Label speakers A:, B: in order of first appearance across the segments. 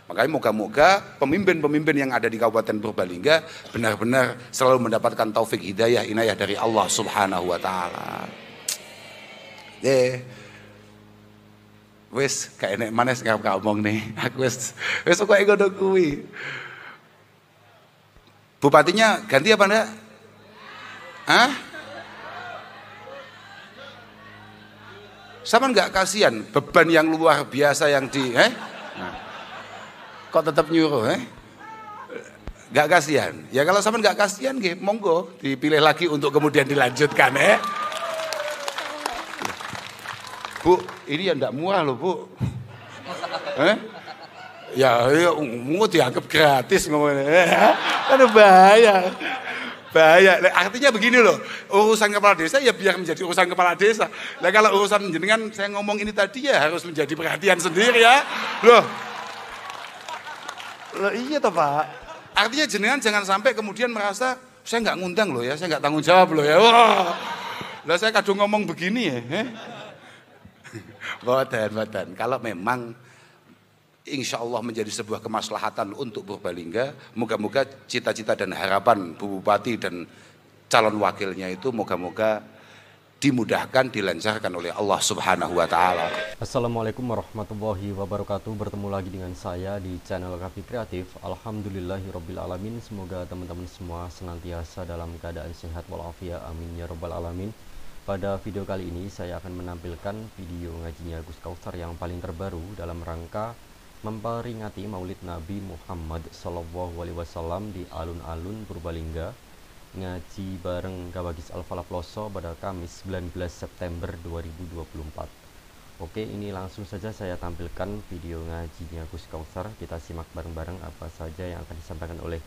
A: Makanya moga-moga pemimpin-pemimpin yang ada di Kabupaten Purbalingga benar-benar selalu mendapatkan taufik hidayah inayah dari Allah Subhanahu wa taala. Wis kayak enek manes gak ngomong nih. Aku wis kok ngono kuwi. Bupatinya ganti apa enggak? Hah? Sama enggak kasihan beban yang luar biasa yang kok tetap nyuruh Gak kasihan. Ya kalau sama gak kasihan monggo dipilih lagi untuk kemudian dilanjutkan Bu, ini ya enggak murah loh Bu. Ya mau dianggap gratis ngomongnya. Aduh bahaya. Artinya begini loh, urusan kepala desa ya biar menjadi urusan kepala desa. Nah kalau urusan jenengan saya ngomong ini tadi ya harus menjadi perhatian sendiri ya. Loh iya toh Pak. Artinya jenengan jangan sampai kemudian merasa saya nggak ngundang loh ya, saya nggak tanggung jawab loh ya. Wah, lah saya kadang ngomong begini ya. Boten. Kalau memang insya Allah menjadi sebuah kemaslahatan untuk Purbalingga, moga-moga cita-cita dan harapan Bu Bupati dan calon wakilnya itu moga-moga dimudahkan, dilancarkan oleh Allah Subhanahu wa taala.
B: Assalamualaikum warahmatullahi wabarakatuh. Bertemu lagi dengan saya di channel Kafi Kreatif. Alhamdulillahirabbil alamin. Semoga teman-teman semua senantiasa dalam keadaan sehat walafiat. Amin ya rabbal alamin. Pada video kali ini saya akan menampilkan video ngajinya Gus Kausar yang paling terbaru dalam rangka memperingati Maulid Nabi Muhammad SAW di alun-alun Purbalingga. Ngaji bareng Kabagis Al-Falah Ploso pada Kamis 19 September 2024. Oke, ini langsung saja saya tampilkan video ngajinya Gus Kausar. Kita simak bareng-bareng apa saja yang akan disampaikan oleh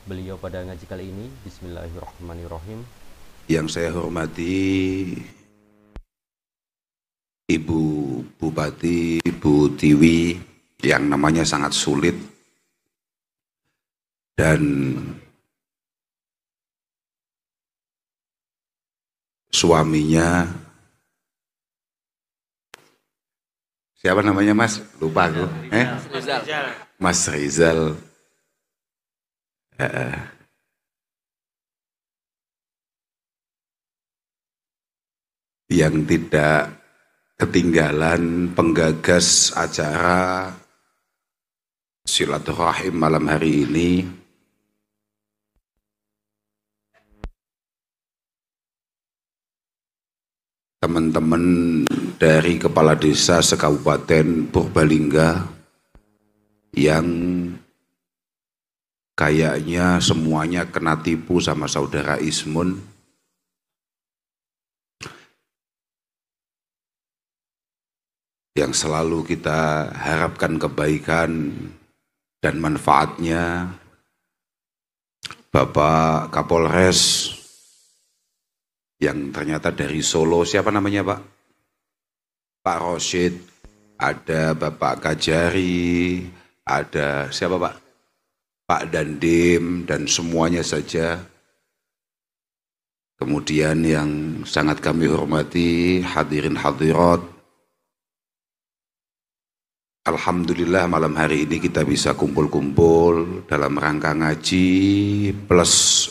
B: beliau pada ngaji kali ini. Bismillahirrahmanirrahim.
A: Yang saya hormati Ibu Bupati, Bu Tiwi yang namanya sangat sulit dan suaminya siapa namanya Mas? Lupa aku. Mas Rizal. Yang tidak ketinggalan penggagas acara silaturahim malam hari ini. Teman-teman dari Kepala Desa Sekabupaten Purbalingga yang kayaknya semuanya kena tipu sama saudara Ismun. Yang selalu kita harapkan kebaikan dan manfaatnya. Bapak Kapolres yang ternyata dari Solo, siapa namanya Pak? Pak Rosyid, ada Bapak Kajari, ada siapa Pak? Pak Dandim dan semuanya saja. Kemudian yang sangat kami hormati hadirin hadirat. Alhamdulillah malam hari ini kita bisa kumpul-kumpul dalam rangka ngaji plus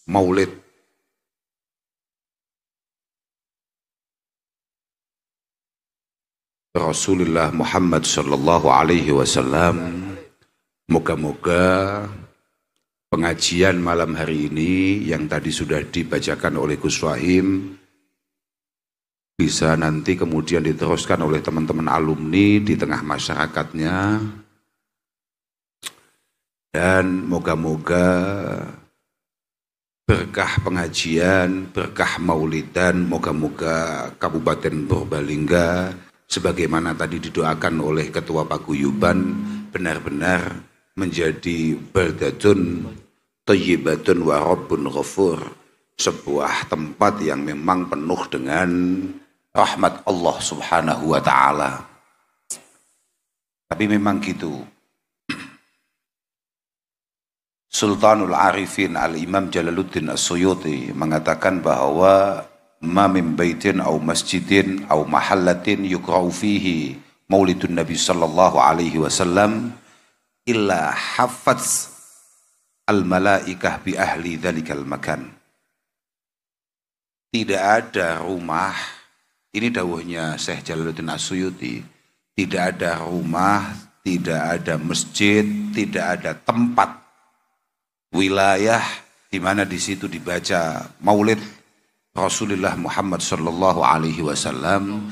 A: maulid Rasulullah Muhammad sallallahu alaihi wasallam. Moga-moga pengajian malam hari ini yang tadi sudah dibacakan oleh Gus Wahim bisa nanti kemudian diteruskan oleh teman-teman alumni di tengah masyarakatnya. Dan moga-moga berkah pengajian, berkah maulidan, moga-moga Kabupaten Purbalingga sebagaimana tadi didoakan oleh Ketua Paguyuban benar-benar menjadi baldatun thayyibatun wa rabbun ghafur, sebuah tempat yang memang penuh dengan rahmat Allah Subhanahu wa taala. Tapi memang gitu. Sultanul Arifin Al-Imam Jalaluddin As-Suyuti mengatakan bahwa ma min baitin au masjidin au mahallatin yukra'u fihi maulidun Nabi sallallahu alaihi wasallam illa haffaz al-malaikah bi ahli dzalikal makan. Tidak ada rumah, ini dawuhnya Syekh Jalaluddin As-Suyuti, tidak ada rumah, tidak ada masjid, tidak ada tempat wilayah di mana di situ dibaca Maulid Rasulullah Muhammad sallallahu alaihi wasallam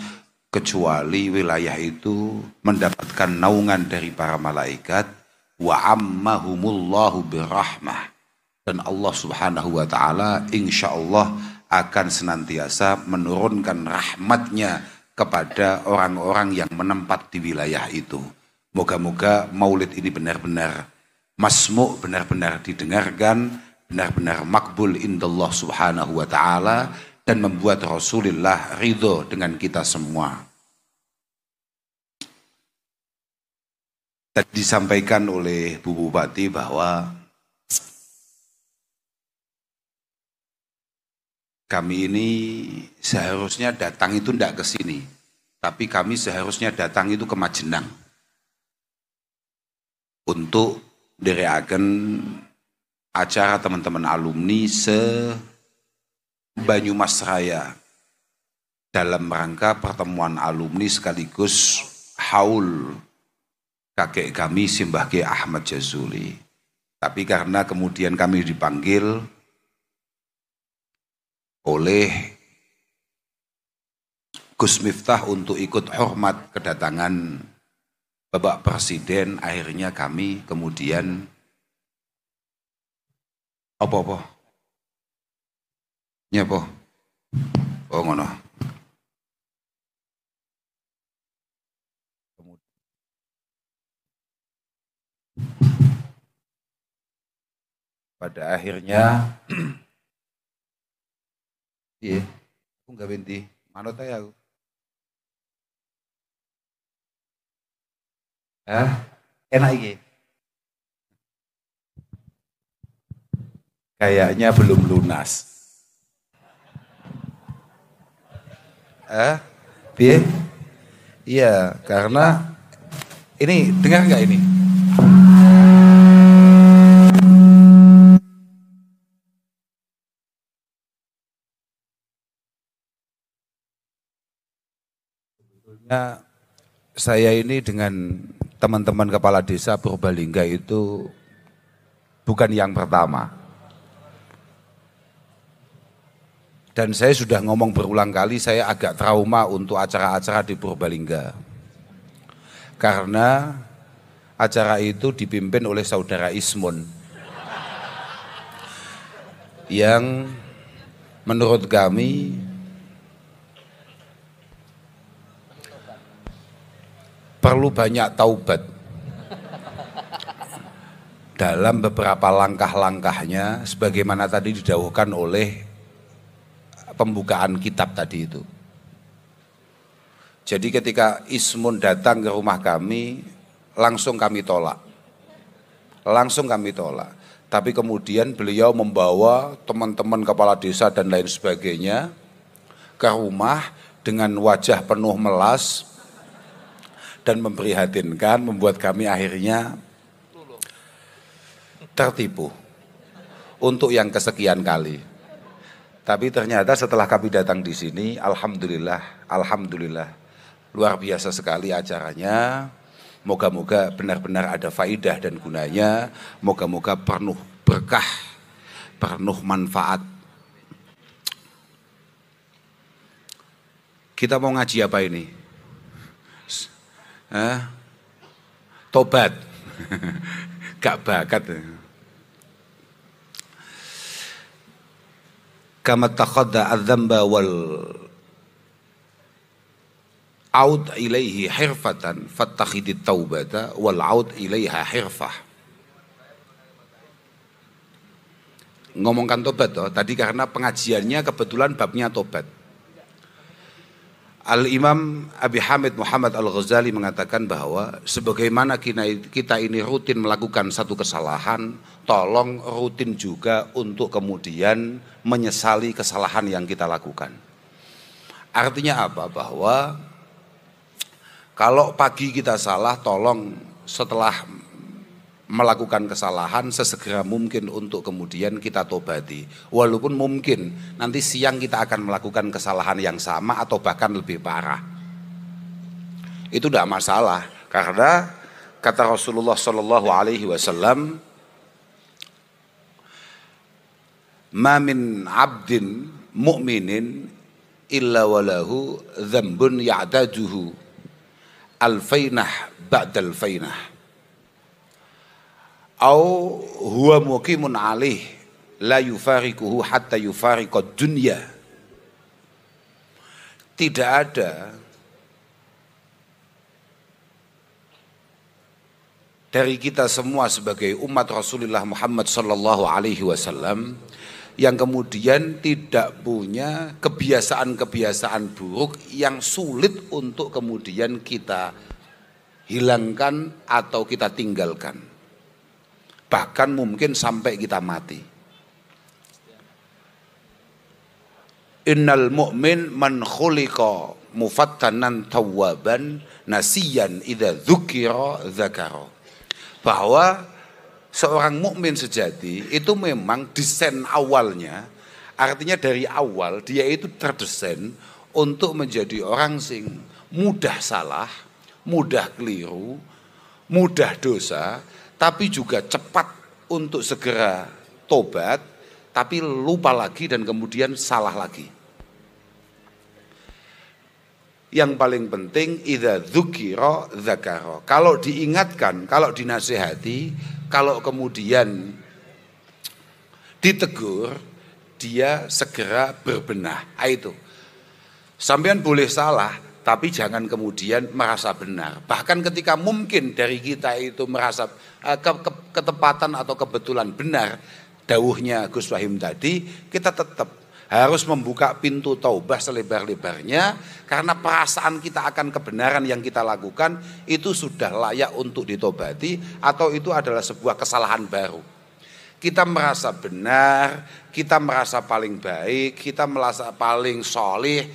A: kecuali wilayah itu mendapatkan naungan dari para malaikat wa ammahumullahu birahmah, dan Allah Subhanahu wa taala insyaallah akan senantiasa menurunkan rahmatnya kepada orang-orang yang menempat di wilayah itu. Moga-moga maulid ini benar-benar masmu', benar-benar didengarkan, benar-benar makbul indallah Subhanahu wa taala, dan membuat Rasulullah ridho dengan kita semua. Tadi disampaikan oleh Bu Bupati bahwa kami ini seharusnya datang itu tidak ke sini, tapi kami seharusnya datang itu ke Majenang untuk diriakan acara teman-teman alumni se-Banyumas Raya dalam rangka pertemuan alumni sekaligus haul kakek kami Simbah Kiai Ahmad Jazuli. Tapi karena kemudian kami dipanggil oleh Gus Miftah untuk ikut hormat kedatangan Bapak Presiden, akhirnya kami kemudian apa-apa? Nyapa? Oh ngono. Pada akhirnya iya, aku nggak binti, manut aja aku. Enak iki. Kayaknya belum lunas. Piye? Iya, karena ini dengar nggak ini? Sebetulnya saya ini dengan teman-teman kepala desa Purbalingga itu bukan yang pertama. Dan saya sudah ngomong berulang kali, saya agak trauma untuk acara-acara di Purbalingga. Karena acara itu dipimpin oleh saudara Ismun. Yang menurut kami perlu banyak taubat dalam beberapa langkah-langkahnya, sebagaimana tadi didhawuhkan oleh pembukaan kitab tadi itu. Jadi ketika Ismun datang ke rumah kami, langsung kami tolak. Tapi kemudian beliau membawa teman-teman kepala desa dan lain sebagainya ke rumah dengan wajah penuh melas dan memprihatinkan, membuat kami akhirnya tertipu untuk yang kesekian kali. Tapi ternyata setelah kami datang di sini, alhamdulillah, luar biasa sekali acaranya. Moga-moga benar-benar ada faidah dan gunanya. Moga-moga penuh berkah, penuh manfaat. Kita mau ngaji apa ini? Tobat. Gak bakat. Kama takhadda adzamba wal aud ilaihi hirfatan fattakhidit taubata wal aud ilaiha hirfah. Ngomongkan tobat toh tadi karena pengajiannya kebetulan babnya tobat. Al-Imam Abi Hamid Muhammad Al-Ghazali mengatakan bahwa sebagaimana kita ini rutin melakukan satu kesalahan, tolong rutin juga untuk kemudian menyesali kesalahan yang kita lakukan. Artinya apa? Bahwa kalau pagi kita salah, tolong setelah melakukan kesalahan sesegera mungkin untuk kemudian kita tobati. Walaupun mungkin nanti siang kita akan melakukan kesalahan yang sama atau bahkan lebih parah. Itu tidak masalah, karena kata Rasulullah Shallallahu Alaihi Wasallam, "Ma min abdin mu'minin illa walahu dzambun ya'daduhu alfainah ba'dal fainah." Au huwa muqimun alaih la yufariquhu hatta yufariqad dunya. Tidak ada dari kita semua sebagai umat Rasulullah Muhammad sallallahu alaihi wasallam yang kemudian tidak punya kebiasaan-kebiasaan buruk yang sulit untuk kemudian kita hilangkan atau kita tinggalkan. Bahkan mungkin sampai kita mati. Innal mu'min man khuliqa mufattanan tawwaban nasiyan idza dzukira dzakara. Bahwa seorang mukmin sejati itu memang desain awalnya, artinya dari awal dia itu terdesain untuk menjadi orang sing mudah salah, mudah keliru, mudah dosa, tapi juga cepat untuk segera tobat, tapi lupa lagi dan kemudian salah lagi. Yang paling penting idza dzukira dzakara. Kalau diingatkan, kalau dinasihati, kalau kemudian ditegur, dia segera berbenah. Itu. Sampean boleh salah, tapi jangan kemudian merasa benar. Bahkan ketika mungkin dari kita itu merasa ketepatan atau kebetulan benar, dawuhnya Gus Wahim tadi, kita tetap harus membuka pintu taubah selebar-lebarnya, karena perasaan kita akan kebenaran yang kita lakukan itu sudah layak untuk ditobati, atau itu adalah sebuah kesalahan baru. Kita merasa benar, kita merasa paling baik, kita merasa paling solih.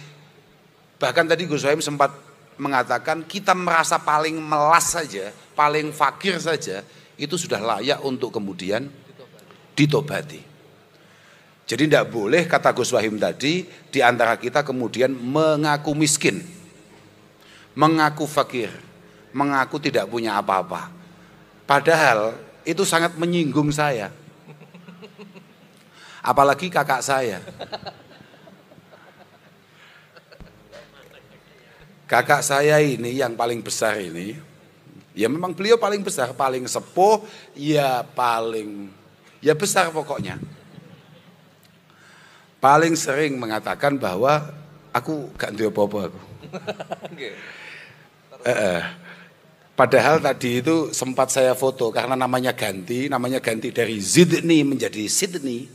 A: Bahkan tadi Gus Wahim sempat mengatakan kita merasa paling melas saja, paling fakir saja, itu sudah layak untuk kemudian ditobati. Jadi tidak boleh, kata Gus Wahim tadi, di antara kita kemudian mengaku miskin, mengaku fakir, mengaku tidak punya apa-apa. Padahal itu sangat menyinggung saya. Apalagi kakak saya. Kakak saya ini yang paling besar ini, ya memang beliau paling besar, paling sepuh, ya besar pokoknya. Paling sering mengatakan bahwa aku gak duwe apa-apa aku. Padahal tadi itu sempat saya foto karena namanya ganti dari Zidni menjadi Sidney.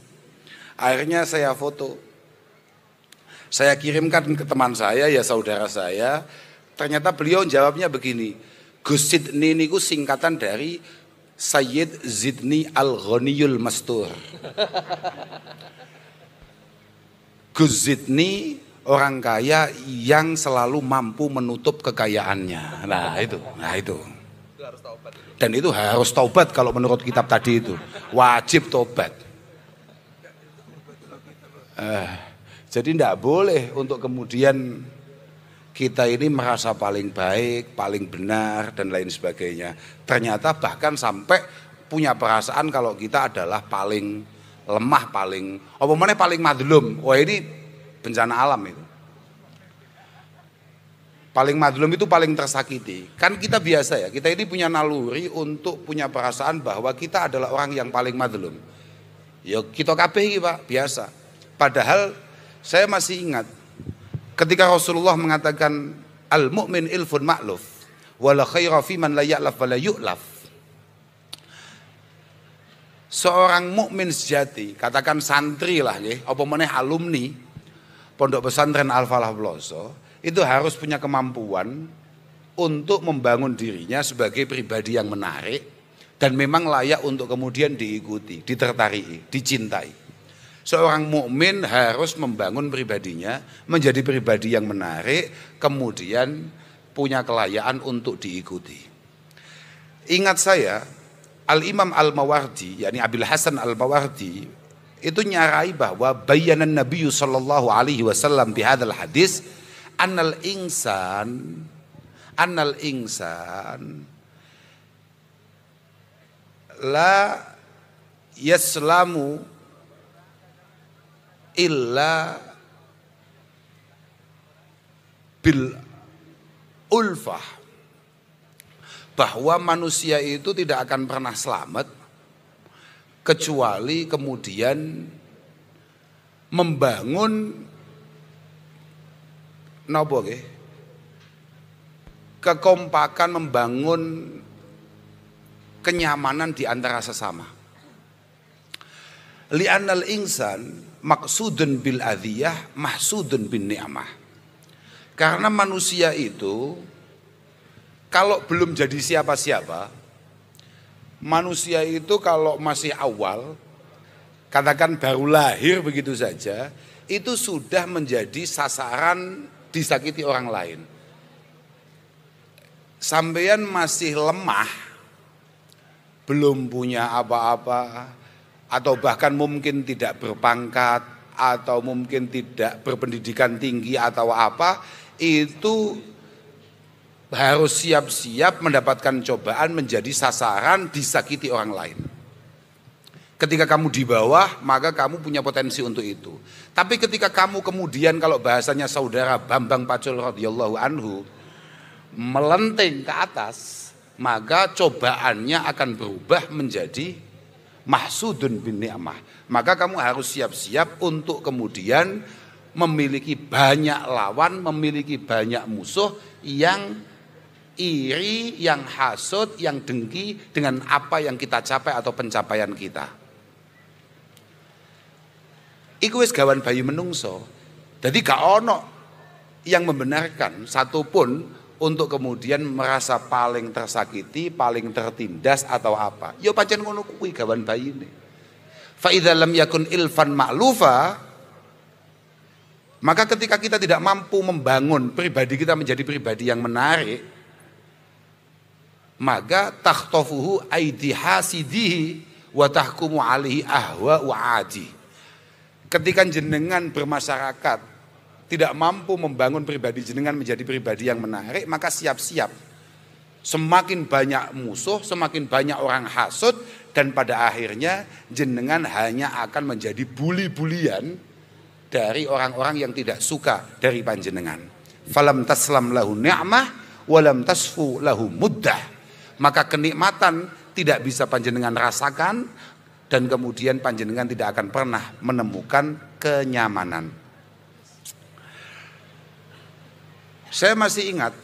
A: Akhirnya saya foto. Saya kirimkan ke teman saya, ya saudara saya. Ternyata beliau jawabnya begini, Gus Sidni niku singkatan dari Sayyid Zidni Al-Ghaniyul Mastur. Gus Zidni orang kaya yang selalu mampu menutup kekayaannya. Nah itu. Dan itu harus taubat kalau menurut kitab tadi itu. Wajib taubat. Jadi tidak boleh untuk kemudian kita ini merasa paling baik, paling benar dan lain sebagainya. Ternyata bahkan sampai punya perasaan kalau kita adalah paling lemah, paling madlum. Wah, ini bencana alam itu. Paling madlum itu paling tersakiti. Kan kita biasa ya, kita ini punya naluri untuk punya perasaan bahwa kita adalah orang yang paling madlum. Ya kita kabeh iki Pak, biasa. Padahal saya masih ingat ketika Rasulullah mengatakan al-mu'min ilfun ma'luf wala khaira fi man la ya'laf wa la yu'laf. Seorang mukmin sejati, katakan santri lah nggih, apa meneh alumni Pondok Pesantren Al-Falah Ploso, itu harus punya kemampuan untuk membangun dirinya sebagai pribadi yang menarik dan memang layak untuk kemudian diikuti, ditertariki, dicintai. Seorang mukmin harus membangun pribadinya menjadi pribadi yang menarik, kemudian punya kelayaan untuk diikuti. Ingat saya, Al-Imam Al-Mawardi, yakni Abil Hasan Al-Mawardi, itu nyarai bahwa bayanan Nabi sallallahu alaihi wasallam bihadzal hadis annal insan la yaslamu illa bil ulfah, bahwa manusia itu tidak akan pernah selamat kecuali kemudian membangun napa nggih, kekompakan, membangun kenyamanan di antara sesama. Li'annal insan maksudun bil adhiyah mahsudun bin ni'mah. Karena manusia itu kalau belum jadi siapa-siapa, manusia itu kalau masih awal, katakan baru lahir begitu saja, itu sudah menjadi sasaran disakiti orang lain. Sampeyan masih lemah, belum punya apa-apa, atau bahkan mungkin tidak berpangkat, atau mungkin tidak berpendidikan tinggi atau apa, itu harus siap-siap mendapatkan cobaan, menjadi sasaran disakiti orang lain. Ketika kamu di bawah, maka kamu punya potensi untuk itu. Tapi ketika kamu kemudian, kalau bahasanya saudara Bambang Pacul radhiyallahu anhu, melenting ke atas, maka cobaannya akan berubah menjadi mahsudun bin ni'mah. Maka kamu harus siap-siap untuk kemudian memiliki banyak lawan, memiliki banyak musuh yang iri, yang hasud, yang dengki dengan apa yang kita capai atau pencapaian kita. Iku wis gawan bayi menungso. Jadi gak ono yang membenarkan satupun untuk kemudian merasa paling tersakiti, paling tertindas atau apa. Yo pancen ngono kuwi gawan bayine. Fa idza lam yakun ilfan ma'lufa, maka ketika kita tidak mampu membangun pribadi kita menjadi pribadi yang menarik, maka takhtafuhu aidi hasidihi wa tahkumu alaihi ahwa wa adi. Ketika jenengan bermasyarakat tidak mampu membangun pribadi jenengan menjadi pribadi yang menarik, maka siap-siap semakin banyak musuh, semakin banyak orang hasud, dan pada akhirnya jenengan hanya akan menjadi buli-bulian dari orang-orang yang tidak suka dari panjenengan. Falam taslam lahu ni'mah walam tasfu lahu muddah. Maka kenikmatan tidak bisa panjenengan rasakan, dan kemudian panjenengan tidak akan pernah menemukan kenyamanan. Saya masih ingat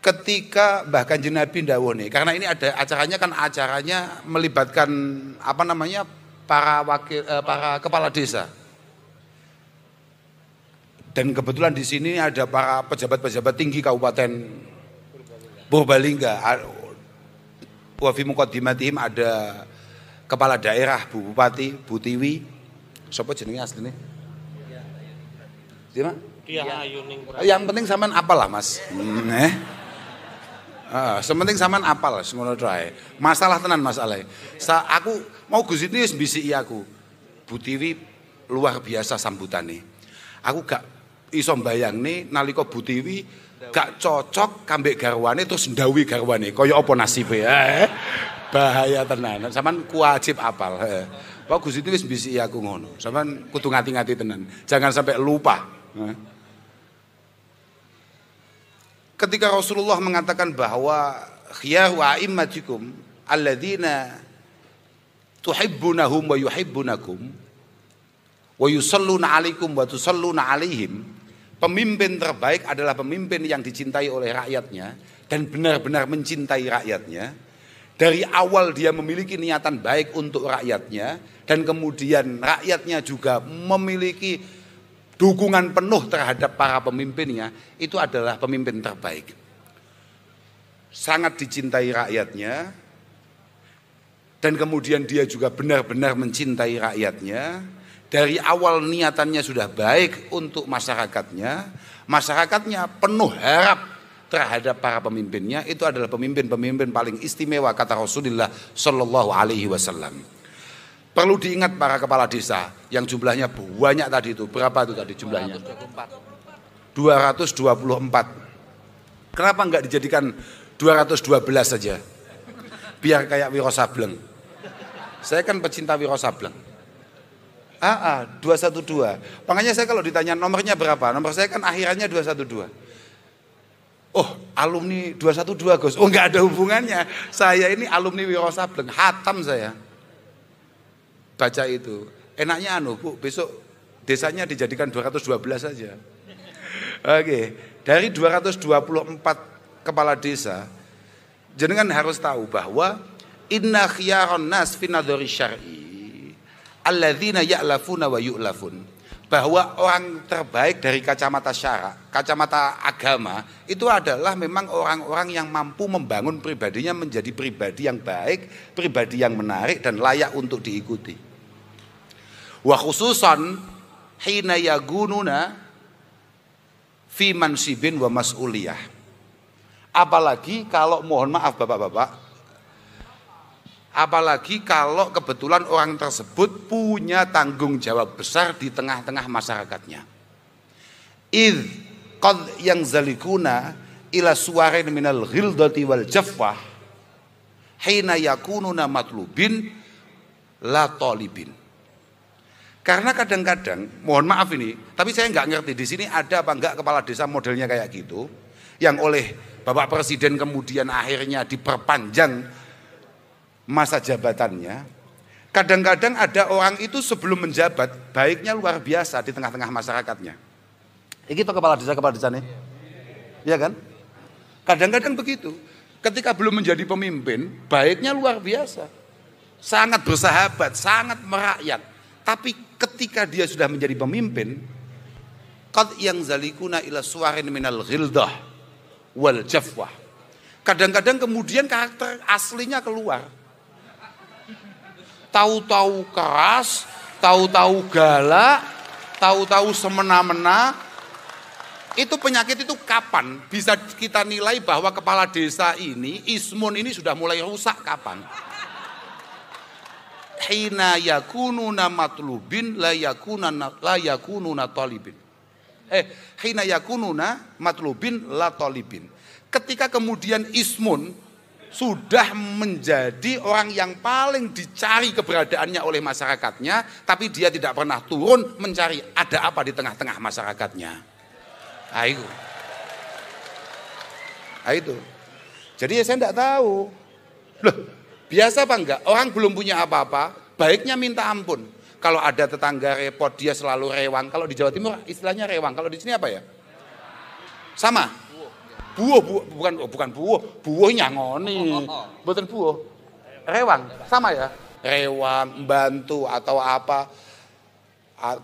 A: ketika bahkan Nabi Dawone, karena ini ada acaranya, kan acaranya melibatkan para kepala desa. Dan kebetulan di sini ada para pejabat-pejabat tinggi Kabupaten Purbalingga. Wa fi muqaddimatihim ada kepala daerah, Bu Bupati, Bu Tiwi. Sapa jenenge asline? Di mana? Yang penting sampean apal lah, Mas. Sementing sampean apal ngono wae. Masalah tenan masalah. Aku mau Gus ini wis bisiki aku. Bu Tiwi luar biasa sambutane. Aku gak iso mbayangne nalika Bu Tiwi gak cocok kambek garwane terus ndawi garwane. Kaya apa nasibe? Bahaya tenan. Sampean wajib apal. Pak Gus itu wis bisiki aku ngono. Sampean kudu ngati-ngati tenan. Jangan sampai lupa. Ketika Rasulullah mengatakan bahwa khiyaru a'immatikum alladzina tuhibbunahum wa yuhibbunakum wa yusalluna 'alaikum wa tusalluna 'alaihim, pemimpin terbaik adalah pemimpin yang dicintai oleh rakyatnya dan benar-benar mencintai rakyatnya. Dari awal dia memiliki niatan baik untuk rakyatnya, dan kemudian rakyatnya juga memiliki dukungan penuh terhadap para pemimpinnya. Itu adalah pemimpin terbaik. Sangat dicintai rakyatnya, dan kemudian dia juga benar-benar mencintai rakyatnya. Dari awal niatannya sudah baik untuk masyarakatnya. Masyarakatnya penuh harap terhadap para pemimpinnya itu adalah pemimpin-pemimpin paling istimewa kata Rasulullah Shallallahu Alaihi Wasallam. Perlu diingat para kepala desa yang jumlahnya banyak tadi itu. Berapa itu tadi jumlahnya? 224. Kenapa enggak dijadikan 212 saja? Biar kayak Wiro Sableng. Saya kan pecinta Wiro Sableng. 212. Makanya saya kalau ditanya nomornya berapa? Nomor saya kan akhirannya 212. Oh, alumni 212 Gus. Oh, enggak ada hubungannya. Saya ini alumni Wiro Sableng, hatam saya. Baca itu. Enaknya Bu, besok desanya dijadikan 212 saja. Oke, dari 224 kepala desa, jenengan harus tahu bahwa inna khiyaron nas fi nadhari syar'i alladzina ya'lafuna wa yu'lafun. Bahwa orang terbaik dari kacamata syara, kacamata agama, itu adalah memang orang-orang yang mampu membangun pribadinya menjadi pribadi yang baik, pribadi yang menarik dan layak untuk diikuti. Wa khususan hina yagununa fi mansibin wa mas'uliyah. Apalagi kalau mohon maaf Bapak-bapak, apalagi kalau kebetulan orang tersebut punya tanggung jawab besar di tengah-tengah masyarakatnya. Idh qad yang zalikuna ila suwarin minal ghildati wal jafwah hina yakununa matlubin la talibin. Karena kadang-kadang, mohon maaf ini, tapi saya nggak ngerti di sini ada apa enggak kepala desa modelnya kayak gitu, yang oleh Bapak Presiden kemudian akhirnya diperpanjang masa jabatannya. Kadang-kadang ada orang itu sebelum menjabat baiknya luar biasa di tengah-tengah masyarakatnya. Ini tuh kepala desa nih, ya kan? Kadang-kadang begitu. Ketika belum menjadi pemimpin, baiknya luar biasa, sangat bersahabat, sangat merakyat. Tapi ketika dia sudah menjadi pemimpin, qad yang zalikuna ila suwarin minal ghildah wal jafwah. Kadang-kadang kemudian karakter aslinya keluar. Tahu-tahu keras, tahu-tahu galak, tahu-tahu semena-mena. Itu penyakit itu kapan bisa kita nilai bahwa kepala desa ini, ismun ini sudah mulai rusak kapan? Hina yakununa matlubin la yakununa talibin. Hina yakununa matlubin la talibin. Ketika kemudian ismun sudah menjadi orang yang paling dicari keberadaannya oleh masyarakatnya, tapi dia tidak pernah turun mencari ada apa di tengah-tengah masyarakatnya. Itu. Jadi saya tidak tahu. Loh, biasa apa enggak? Orang belum punya apa-apa, baiknya minta ampun. Kalau ada tetangga repot, dia selalu rewang. Kalau di Jawa Timur istilahnya rewang. Kalau di sini apa ya? Sama. Bukan buuh. Buuh nyangoni. Bukan buuh. Rewang, sama ya? Rewang, bantu atau apa.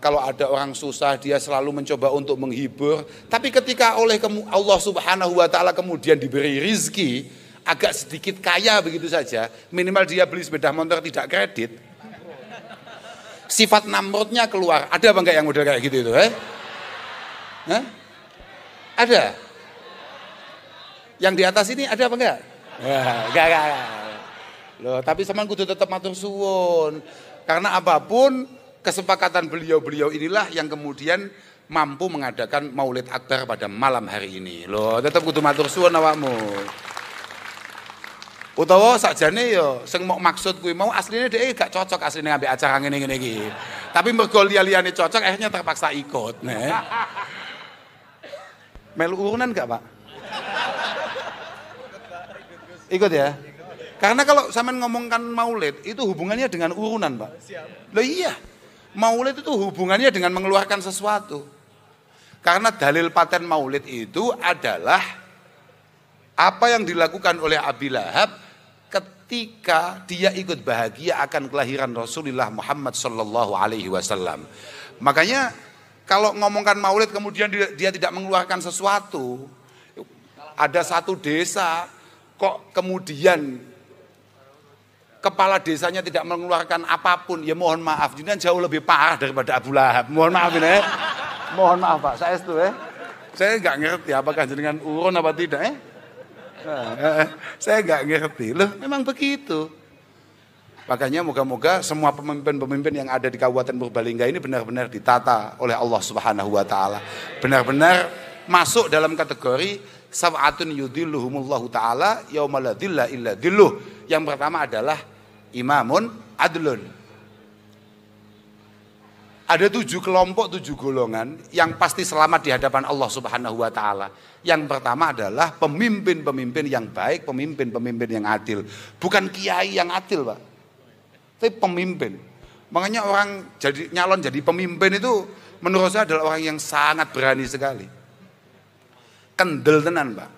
A: Kalau ada orang susah, dia selalu mencoba untuk menghibur. Tapi ketika oleh Allah Subhanahu wa Ta'ala kemudian diberi rizki, agak sedikit kaya begitu saja, minimal dia beli sepeda motor tidak kredit, sifat Namrudnya keluar. Ada apa enggak yang model kayak gitu itu? Ada? Yang di atas ini ada apa enggak? Enggak. Loh, tapi sama kudu tetap matur suwun. Karena apapun kesepakatan beliau-beliau inilah yang kemudian mampu mengadakan Maulid Akbar pada malam hari ini. Loh, tetap kudu matur suwun awakmu. Utawa sakjane ya sing mok maksud kuwi mau asline dhek gak cocok asline ngambil acara ngene-ngene iki. Tapi mergo liya-liyane cocok akhirnya terpaksa ikut. Melu urunan gak, Pak? Ikut ya? Karena kalau sampean ngomongkan maulid itu hubungannya dengan urunan, Pak. Loh iya. Maulid itu hubungannya dengan mengeluarkan sesuatu. Karena dalil paten maulid itu adalah apa yang dilakukan oleh Abi Lahab ketika dia ikut bahagia akan kelahiran Rasulullah Muhammad Sallallahu Alaihi Wasallam. Makanya kalau ngomongkan maulid kemudian dia tidak mengeluarkan sesuatu, ada satu desa kok kemudian kepala desanya tidak mengeluarkan apapun, ya mohon maaf, ini jauh lebih parah daripada Abu Lahab. Mohon maaf ini, mohon maaf Pak, saya itu Saya nggak ngerti apakah jenengan urun apa tidak saya nggak ngerti. Loh, memang begitu. Makanya moga-moga semua pemimpin-pemimpin yang ada di Kabupaten Purbalingga ini benar-benar ditata oleh Allah Subhanahu wa taala. Benar-benar masuk dalam kategori sab'atun yudhilluhumullahu taala yauma la dhilla illa dhilluh. Yang pertama adalah imamun adlun. Ada 7 kelompok, 7 golongan yang pasti selamat di hadapan Allah Subhanahu wa taala. Yang pertama adalah pemimpin-pemimpin yang baik, pemimpin-pemimpin yang adil. Bukan kiai yang adil, Pak. Tapi pemimpin. Makanya orang nyalon jadi pemimpin itu menurut saya adalah orang yang sangat berani sekali. Kendel tenan, Pak.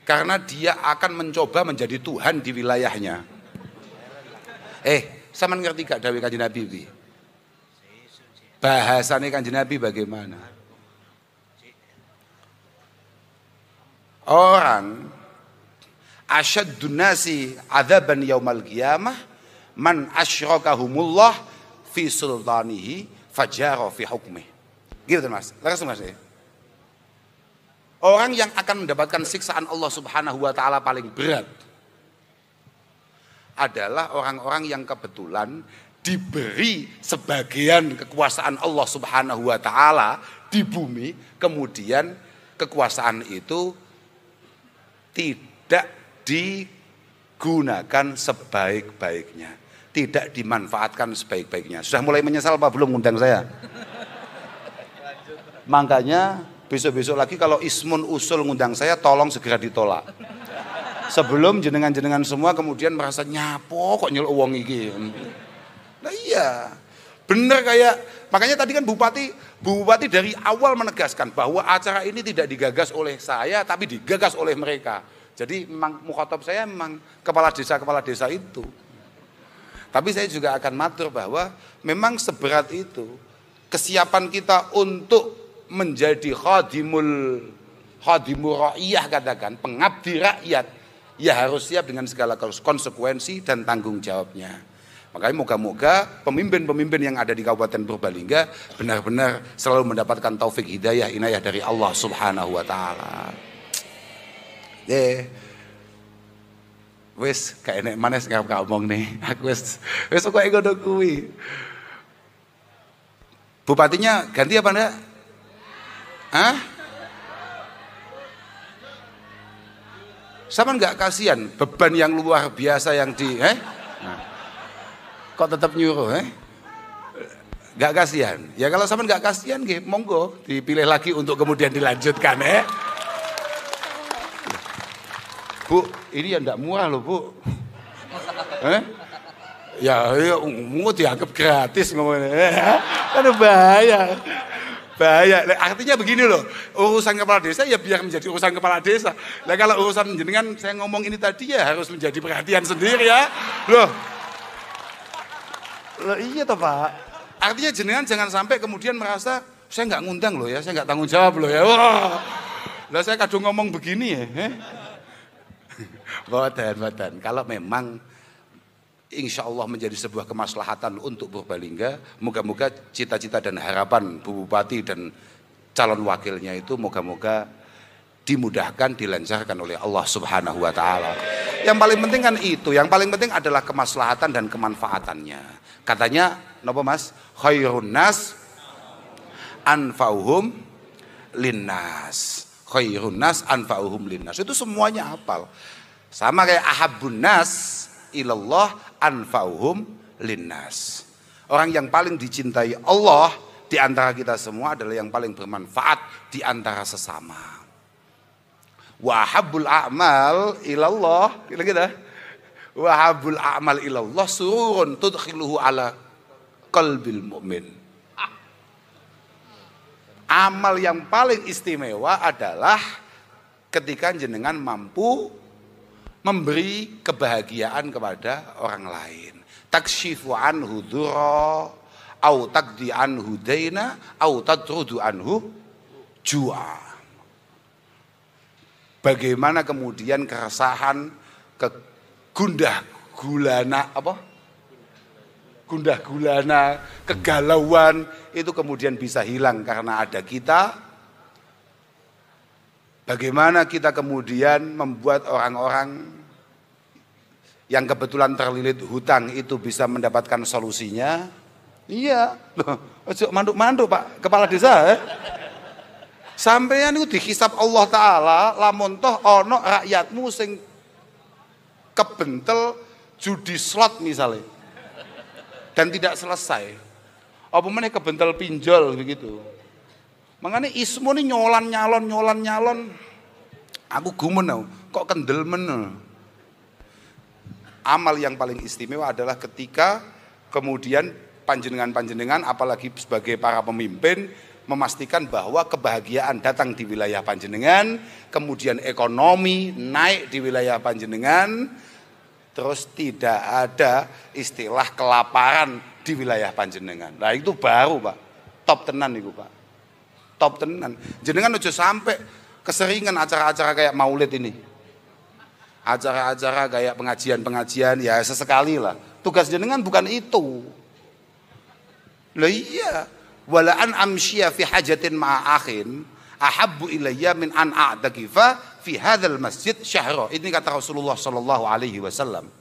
A: Karena dia akan mencoba menjadi Tuhan di wilayahnya. Sampean ngerti gak dawuh Kanjeng Nabi piye? Bahasane Kanjeng Nabi bagaimana? Orang asyaddun nasi adzaban yaumal qiyamah man asyrakahumullah fi sultanihi fajara fi hukmih. Gitu Mas. Langsung Mas. Orang yang akan mendapatkan siksaan Allah Subhanahu wa taala paling berat adalah orang-orang yang kebetulan diberi sebagian kekuasaan Allah Subhanahu wa taala di bumi, kemudian kekuasaan itu tidak digunakan sebaik-baiknya, tidak dimanfaatkan sebaik-baiknya. Sudah mulai menyesal Pak belum ngundang saya? Makanya besok-besok lagi kalau Ismun usul ngundang saya tolong segera ditolak. Sebelum jenengan-jenengan semua kemudian merasa nyapo kok nyeluk wong iki. Nah iya. Bener kayak makanya tadi kan Bupati dari awal menegaskan bahwa acara ini tidak digagas oleh saya tapi digagas oleh mereka. Jadi memang mukhatab saya memang kepala desa itu. Tapi saya juga akan matur bahwa memang seberat itu kesiapan kita untuk menjadi khadimul ra'iyah, katakan pengabdi rakyat, ya harus siap dengan segala konsekuensi dan tanggung jawabnya. Makanya moga-moga pemimpin-pemimpin yang ada di Kabupaten Purbalingga benar-benar selalu mendapatkan taufik hidayah inayah dari Allah Subhanahu wa taala. Wis kayak enek manes gak ngomong nih. Aku wis kok ngono kuwi. Bupatinya ganti apa enggak? Hah? Sama enggak kasihan beban yang luar biasa yang kok tetap nyuruh Enggak kasihan. Ya kalau sama enggak kasihan nggih, monggo dipilih lagi untuk kemudian dilanjutkan Bu, ini ya enggak murah loh, Bu. Ya, mau dianggap gratis ngomongnya. Kan bahaya. Artinya begini loh, urusan kepala desa ya biar menjadi urusan kepala desa. Nah kalau urusan jenengan saya ngomong ini tadi ya harus menjadi perhatian sendiri ya. Loh iya toh Pak. Artinya jenengan jangan sampai kemudian merasa saya nggak ngundang loh ya, saya nggak tanggung jawab loh ya. Wah, lah saya kadang ngomong begini ya. Boten. Kalau memang insya Allah menjadi sebuah kemaslahatan untuk Purbalingga, moga-moga cita-cita dan harapan Bu Bupati dan calon wakilnya itu moga-moga dimudahkan, dilancarkan oleh Allah Subhanahu wa taala. Yang paling penting kan itu, yang paling penting adalah kemaslahatan dan kemanfaatannya. Katanya napa Mas? Khairun nas anfa'uhum linnas. Khairun nas anfa'uhum linnas. Itu semuanya hafal. Sama kayak ahabbun nas ilallah anfa'uhum linnas. Orang yang paling dicintai Allah di antara kita semua adalah yang paling bermanfaat di antara sesama. Wa habbul a'mal ilallah, kita. Wa habbul a'mal ilallah sururun tudkhiluhu ala qalbil mu'min. Amal yang paling istimewa adalah ketika jenengan mampu memberi kebahagiaan kepada orang lain. Takshifu anhu dhurra au taqdi anhu daina au tatrudu anhu jua. Bagaimana kemudian keresahan, gundah gulana, kegalauan itu kemudian bisa hilang karena ada kita Bagaimana kita kemudian membuat orang-orang yang kebetulan terlilit hutang itu bisa mendapatkan solusinya? Iya, loh, ojo manduk-manduk Pak, kepala desa. Sampeyan itu dihisab Allah Ta'ala, lamun toh ono rakyatmu sing kebentel judi slot misalnya, dan tidak selesai. Apa meneh kebentel pinjol begitu. Makanya ismu ini nyolan nyalon. Aku gumen kok kendel men. Amal yang paling istimewa adalah ketika kemudian panjenengan apalagi sebagai para pemimpin memastikan bahwa kebahagiaan datang di wilayah panjenengan, kemudian ekonomi naik di wilayah panjenengan, terus tidak ada istilah kelaparan di wilayah panjenengan. Nah itu baru Pak, top tenan itu Pak. Top tenan. Jenengan aja sampai keseringan acara-acara kayak maulid ini. Acara-acara kayak pengajian ya sesekali lah. Tugas jenengan bukan itu. Lah iya, wala an amsyiya fi hajatin ma'a akhin ahabbu ilayya min an a'takifa fi hadzal masjid syahra. Ini kata Rasulullah sallallahu alaihi wasallam.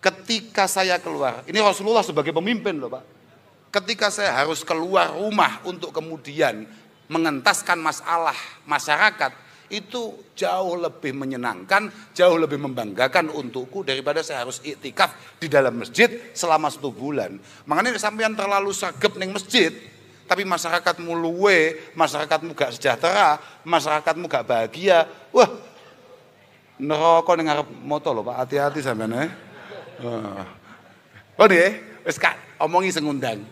A: Ketika saya keluar, ini Rasulullah sebagai pemimpin loh Pak. Ketika saya harus keluar rumah untuk kemudian mengentaskan masalah masyarakat, itu jauh lebih menyenangkan, jauh lebih membanggakan untukku daripada saya harus iktikaf di dalam masjid selama 1 bulan. Makanya sampean terlalu sregep ning masjid, tapi masyarakatmu luwe, masyarakatmu gak sejahtera, masyarakatmu gak bahagia. Wah, neraka ning ngarep moto lho Pak, hati-hati sampean Oh nih, wis Kak, omongi sing ngundang.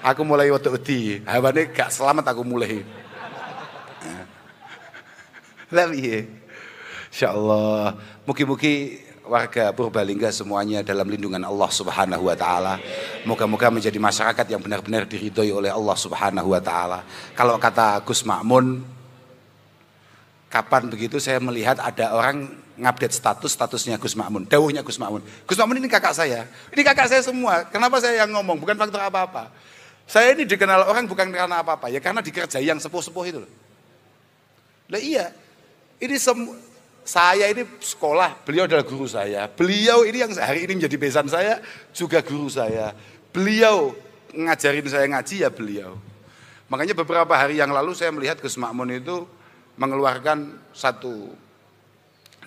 A: Aku mulai wedi-wedi, hawane gak selamat aku mulai. Lah piye? Insyaallah, mugi-mugi warga Purbalingga semuanya dalam lindungan Allah Subhanahu wa taala. Moga-moga menjadi masyarakat yang benar-benar diridhoi oleh Allah Subhanahu wa taala. Kalau kata Gus Makmun, kapan begitu saya melihat ada orang ngupdate statusnya Gus Makmun, dawuhnya Gus Makmun. Gus Makmun ini kakak saya. Ini kakak saya semua. Kenapa saya yang ngomong? Bukan faktor apa-apa. Saya ini dikenal orang bukan karena apa-apa, ya karena dikerjai yang sepuh-sepuh itu loh. Lah iya. Ini saya ini sekolah, beliau adalah guru saya. Beliau ini yang hari ini menjadi besan saya juga guru saya. Beliau ngajarin saya ngaji ya beliau. Makanya beberapa hari yang lalu saya melihat Gus Makmun itu mengeluarkan satu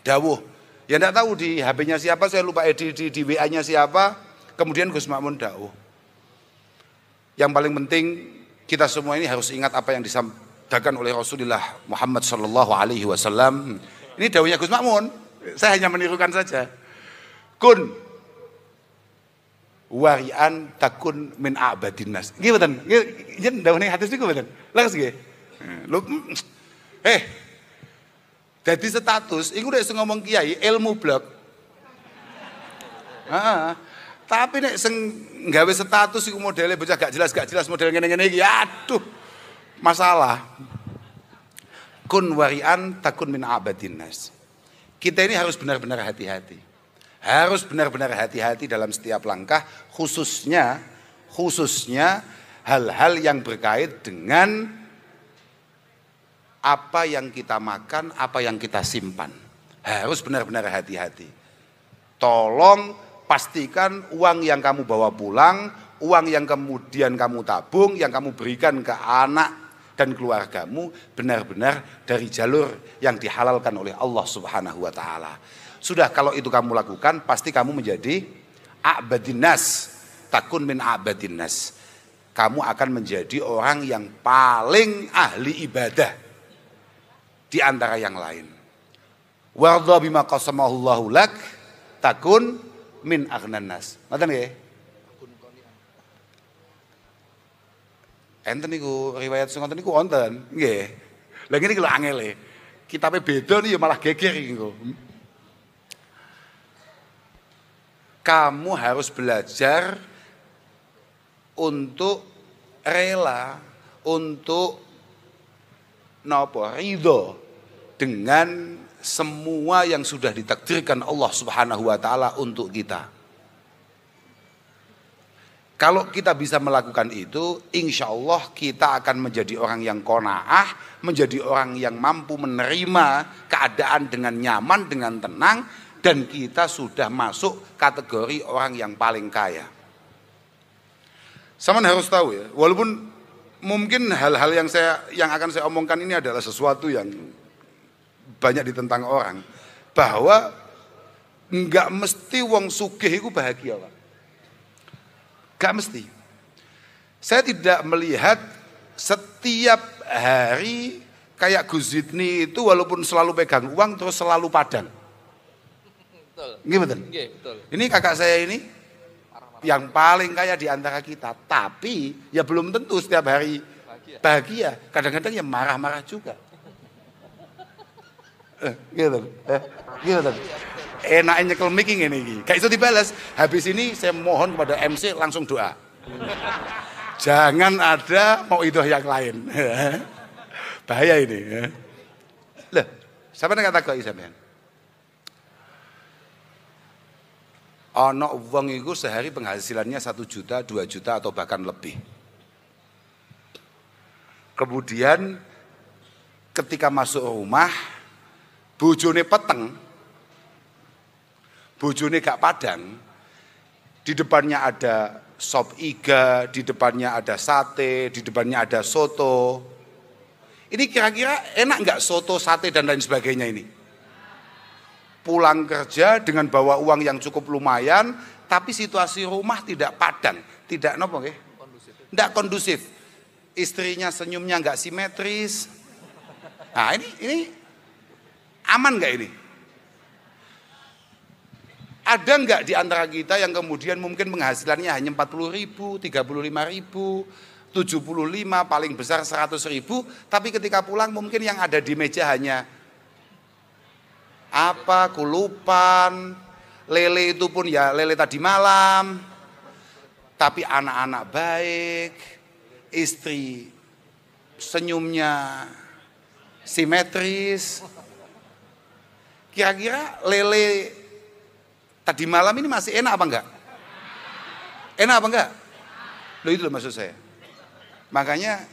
A: dawuh. Ya enggak tahu di HP-nya siapa, saya lupa di WA-nya siapa. Kemudian Gus Makmun dawuh. Yang paling penting kita semua ini harus ingat apa yang disampaikan oleh Rasulullah Muhammad sallallahu alaihi wasallam. Ini dawuhnya Gus Makmun. Saya hanya menirukan saja. Kun warian takun min a'badin nas. Nggih mboten? Nggih dawuhne hadis niku mboten? Leres nggih. Lho jadi status, iku nek sing ngomong kiai ilmu blok. Tapi nek sing nggawe status iku modele bocah gak jelas model ngene-ngene iki, aduh. Masalah. Kun warian takun min abadin nas. Kita ini harus benar-benar hati-hati. Harus benar-benar hati-hati dalam setiap langkah, khususnya hal-hal yang berkait dengan apa yang kita makan, apa yang kita simpan. Harus benar-benar hati-hati. Tolong pastikan uang yang kamu bawa pulang, uang yang kemudian kamu tabung, yang kamu berikan ke anak dan keluargamu benar-benar dari jalur yang dihalalkan oleh Allah Subhanahu wa taala. Sudah, kalau itu kamu lakukan, pasti kamu menjadi a'badin nas, takun min a'badin nas. Kamu akan menjadi orang yang paling ahli ibadah di antara yang lain. Wardha bima qasamahullahu lak takun min aghnan nas. Ngoten nggih? Enten niku riwayat sing ngoten niku wonten, nggih. Lah ngene iki lho angele. Kitabe beda nih malah geger iki niku. Kamu harus belajar untuk rela, untuk ridho dengan semua yang sudah ditakdirkan Allah Subhanahu wa taala untuk kita. Kalau kita bisa melakukan itu, insya Allah kita akan menjadi orang yang qanaah, menjadi orang yang mampu menerima keadaan dengan nyaman, dengan tenang, dan kita sudah masuk kategori orang yang paling kaya. Sama harus tahu ya, walaupun mungkin hal-hal yang akan saya omongkan ini adalah sesuatu yang banyak ditentang orang, bahwa enggak mesti wong sugih itu bahagia, Pak. Gak mesti. Saya tidak melihat setiap hari kayak Gus Zidni itu walaupun selalu pegang uang terus selalu padang.
C: Betul.
A: Betul?
C: Betul.
A: Ini kakak saya ini yang paling kaya di antara kita, tapi ya belum tentu setiap hari bahagia. Kadang-kadang ya marah-marah juga. Gitu. Gitu. Enaknya nyekel mic ini. Kayak itu dibalas. Habis ini saya mohon kepada MC langsung doa. Jangan ada mau idoh yang lain. Bahaya ini. Loh, siapa yang kata kok sampean? Ono wong iku sehari penghasilannya 1 juta, 2 juta atau bahkan lebih. Kemudian ketika masuk rumah, bojone peteng, bojone gak padang, di depannya ada sop iga, di depannya ada sate, di depannya ada soto. Ini kira-kira enak nggak soto, sate dan lain sebagainya ini? Pulang kerja dengan bawa uang yang cukup lumayan, tapi situasi rumah tidak padang, tidak nopo nggih? Tidak kondusif. Istrinya senyumnya nggak simetris. Nah ini aman nggak ini? Ada nggak di antara kita yang kemudian mungkin penghasilannya hanya 40.000, 35.000, 75, paling besar 100.000, tapi ketika pulang mungkin yang ada di meja hanya kulupan, lele itu pun ya lele tadi malam, tapi anak-anak baik, istri senyumnya simetris. Kira-kira lele tadi malam ini masih enak apa enggak? Enak apa enggak? Loh itu loh maksud saya. Makanya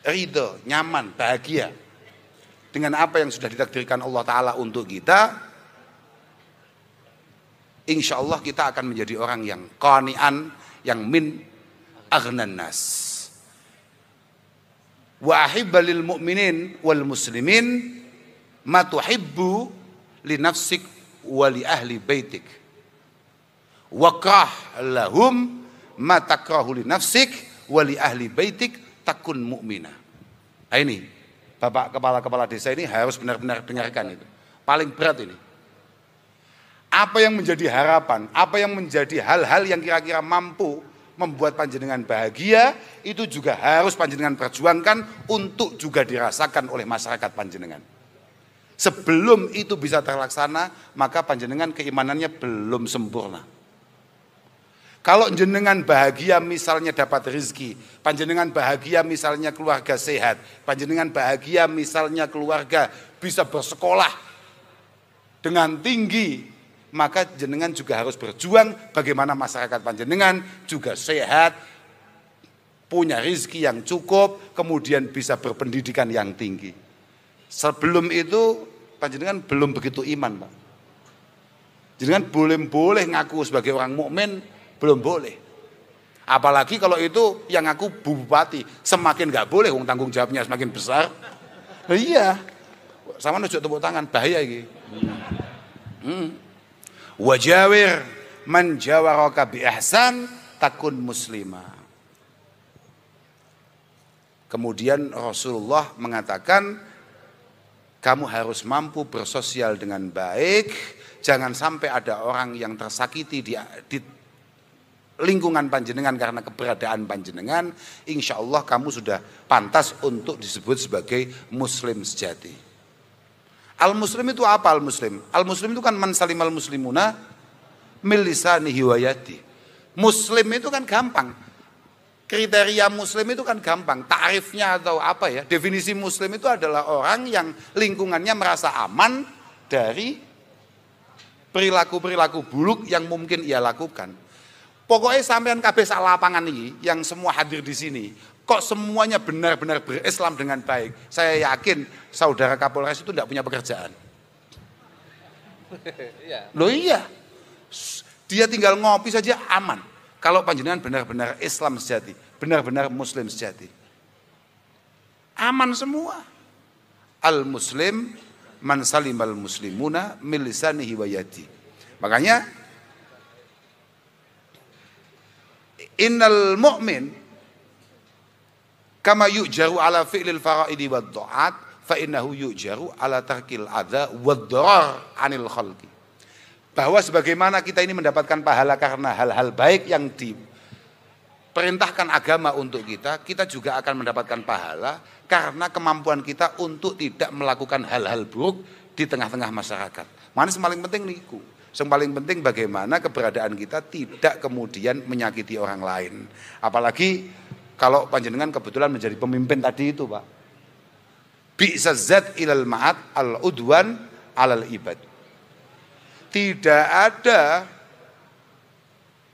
A: ridho, nyaman, bahagia dengan apa yang sudah ditakdirkan Allah Ta'ala untuk kita. Insya Allah kita akan menjadi orang yang qani'an, yang min aghnan nas. Wa ahibba lil mu'minin wal muslimin ma tuhibbu li nafsik wa li ahli baitik. Waqah lahum ma takrahu li nafsik wa li ahli baitik takun mu'mina. Nah ini Bapak kepala-kepala desa ini harus benar-benar dengarkan itu. Paling berat ini. Apa yang menjadi harapan, apa yang menjadi hal-hal yang kira-kira mampu membuat panjenengan bahagia, itu juga harus panjenengan perjuangkan untuk juga dirasakan oleh masyarakat panjenengan. Sebelum itu bisa terlaksana, maka panjenengan keimanannya belum sempurna. Kalau jenengan bahagia misalnya dapat rezeki, panjenengan bahagia misalnya keluarga sehat, panjenengan bahagia misalnya keluarga bisa bersekolah dengan tinggi, maka jenengan juga harus berjuang bagaimana masyarakat panjenengan juga sehat, punya rezeki yang cukup, kemudian bisa berpendidikan yang tinggi. Sebelum itu panjenengan belum begitu iman, Pak. Jenengan boleh ngaku sebagai orang mukmin, belum boleh. Apalagi kalau itu yang aku bupati, semakin nggak boleh, tanggung jawabnya semakin besar. Nah, iya, sama nunjuk tepuk tangan, bahaya ini. Wajawir man jawaraka bi ihsan takun muslimah. Kemudian Rasulullah mengatakan, kamu harus mampu bersosial dengan baik, jangan sampai ada orang yang tersakiti di lingkungan panjenengan karena keberadaan panjenengan. Insya Allah kamu sudah pantas untuk disebut sebagai muslim sejati. Al-muslim itu apa al-muslim? Al-muslim itu kan man salimal muslimuna min lisanihi wa yadihi. Muslim itu kan gampang. Kriteria muslim itu kan gampang. Ta'rifnya atau apa ya? Definisi muslim itu adalah orang yang lingkungannya merasa aman dari perilaku-perilaku buruk yang mungkin ia lakukan. Pokoknya sampean kabeh sak lapangan ini yang semua hadir di sini, kok semuanya benar-benar berislam dengan baik. Saya yakin saudara Kapolres itu tidak punya pekerjaan. Loh iya. Dia tinggal ngopi saja aman. Kalau panjenengan benar-benar Islam sejati, benar-benar Muslim sejati. Aman semua. Al-Muslim man salimal muslimuna min lisanihi wa yadihi. Makanya innal mu'min kama yu'jaru ala fi'lil fara'idi wad du'at fa innahu yu'jaru ala tarkil adza wad darar 'anil khalqi. Bahwa sebagaimana kita ini mendapatkan pahala karena hal-hal baik yang diperintahkan agama untuk kita, kita juga akan mendapatkan pahala karena kemampuan kita untuk tidak melakukan hal-hal buruk di tengah-tengah masyarakat. Mana yang paling penting niku? Yang paling penting bagaimana keberadaan kita tidak kemudian menyakiti orang lain. Apalagi kalau panjenengan kebetulan menjadi pemimpin tadi itu, Pak. Bi'sazat ilal ma'at al-udwan alal ibad. Tidak ada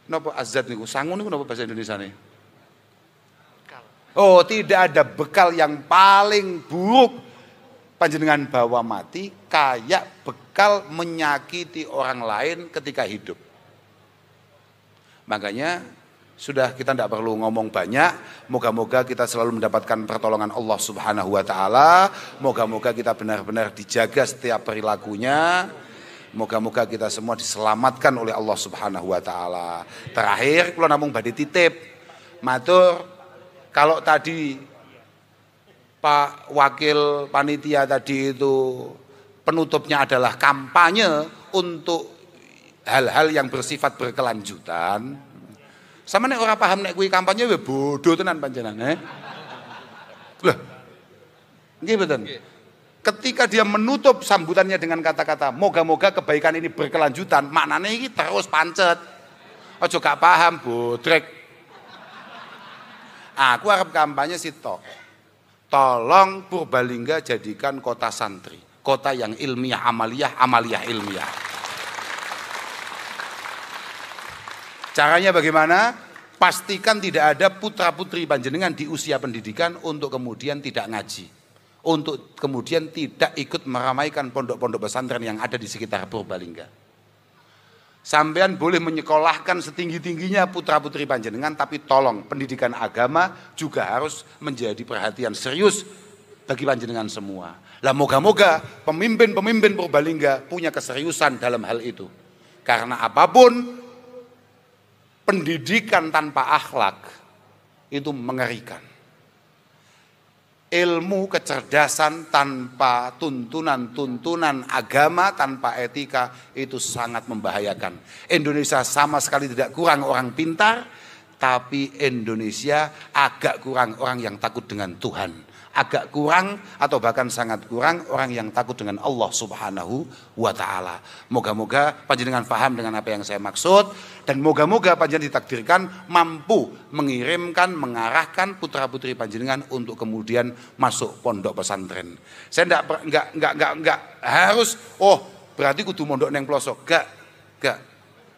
A: napa azat niku? Sangun niku napa bahasa Indonesia nih? Oh, tidak ada bekal yang paling buruk panjenengan bawa mati kayak bekal menyakiti orang lain ketika hidup. Makanya sudah kita tidak perlu ngomong banyak. Moga-moga kita selalu mendapatkan pertolongan Allah Subhanahu wa taala. Moga-moga kita benar-benar dijaga setiap perilakunya. Moga-moga kita semua diselamatkan oleh Allah Subhanahu wa taala. Terakhir kula namung badhe titip matur, kalau tadi Pak Wakil Panitia tadi itu penutupnya adalah kampanye untuk hal-hal yang bersifat berkelanjutan. Sama nek ora paham nek kuwi kampanye we bodoh tenan panjenengan. Loh. Nggih mboten. Ketika dia menutup sambutannya dengan kata-kata moga-moga kebaikan ini berkelanjutan, maknanya ini terus pancet. Ojo gak paham bodrek. Aku harap kampanye sitok. Tolong Purbalingga jadikan kota santri, kota yang ilmiah amaliyah, amaliyah ilmiah. Caranya bagaimana? Pastikan tidak ada putra-putri panjenengan di usia pendidikan untuk kemudian tidak ngaji, untuk kemudian tidak ikut meramaikan pondok-pondok pesantren yang ada di sekitar Purbalingga. Sampean boleh menyekolahkan setinggi-tingginya putra-putri panjenengan, tapi tolong pendidikan agama juga harus menjadi perhatian serius bagi panjenengan semua. Lah moga-moga pemimpin-pemimpin Purbalingga punya keseriusan dalam hal itu. Karena apapun pendidikan tanpa akhlak itu mengerikan. Ilmu kecerdasan tanpa tuntunan-tuntunan agama, tanpa etika itu sangat membahayakan. Indonesia sama sekali tidak kurang orang pintar, tapi Indonesia agak kurang orang yang takut dengan Tuhan. Agak kurang atau bahkan sangat kurang orang yang takut dengan Allah Subhanahu wa taala. Moga-moga panjenengan paham dengan apa yang saya maksud, dan moga-moga panjenengan ditakdirkan mampu mengirimkan, mengarahkan putra-putri panjenengan untuk kemudian masuk pondok pesantren. Saya enggak harus berarti kudu mondok neng pelosok. Enggak.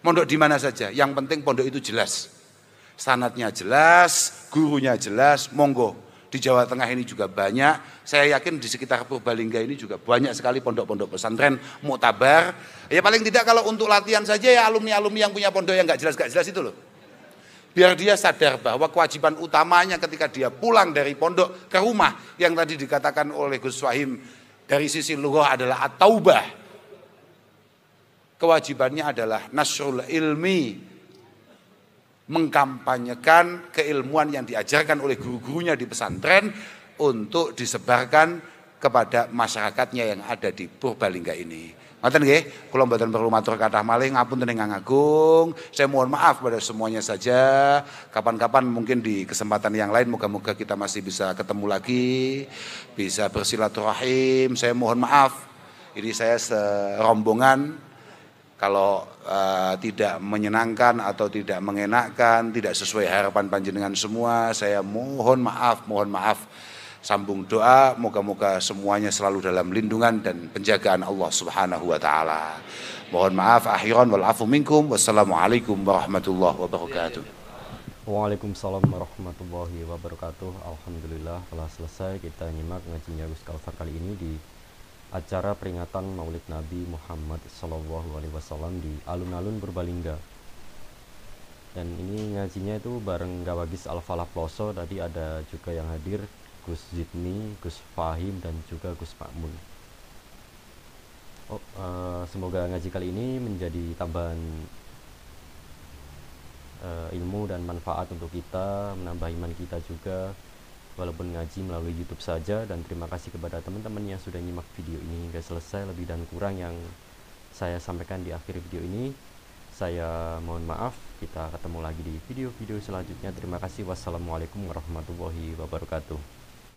A: Mondok di mana saja, yang penting pondok itu jelas. Sanadnya jelas, gurunya jelas, monggo. Di Jawa Tengah ini juga banyak, saya yakin di sekitar Purbalingga ini juga banyak sekali pondok-pondok pesantren muktabar. Ya paling tidak kalau untuk latihan saja ya alumni-alumni yang punya pondok yang gak jelas itu loh. Biar dia sadar bahwa kewajiban utamanya ketika dia pulang dari pondok ke rumah, yang tadi dikatakan oleh Gus Wahim dari sisi lughah adalah at-taubah. Kewajibannya adalah nasrul ilmi, mengkampanyekan keilmuan yang diajarkan oleh guru-gurunya di pesantren untuk disebarkan kepada masyarakatnya yang ada di Purbalingga ini. Ngoten nggih, kula mboten perlu matur kathah malih, ngapunten ingkang agung. Saya mohon maaf pada semuanya saja. Kapan-kapan mungkin di kesempatan yang lain moga-moga kita masih bisa ketemu lagi, bisa bersilaturahim. Saya mohon maaf, ini saya serombongan kalau tidak menyenangkan atau tidak mengenakkan, tidak sesuai harapan panjenengan semua, saya mohon maaf. sambung doa, moga-moga semuanya selalu dalam lindungan dan penjagaan Allah Subhanahu wa taala. Mohon maaf akhiran wal afu minkum. Wassalamualaikum warahmatullahi wabarakatuh.
B: Waalaikumsalam warahmatullahi wabarakatuh. Alhamdulillah telah selesai kita nyimak ngajinya Gus Kalfar kali ini di acara peringatan Maulid Nabi Muhammad SAW di alun-alun Purbalingga. Dan ini ngajinya itu bareng Gawagis Al-Falah Ploso. Tadi ada juga yang hadir Gus Zidni, Gus Fahim, dan juga Gus Makmun. Semoga ngaji kali ini menjadi tambahan ilmu dan manfaat untuk kita, menambah iman kita juga, walaupun ngaji melalui YouTube saja. Dan terima kasih kepada teman-teman yang sudah nyimak video ini hingga selesai. Lebih dan kurang yang saya sampaikan di akhir video ini, saya mohon maaf. Kita ketemu lagi di video-video selanjutnya. Terima kasih. Wassalamualaikum warahmatullahi wabarakatuh.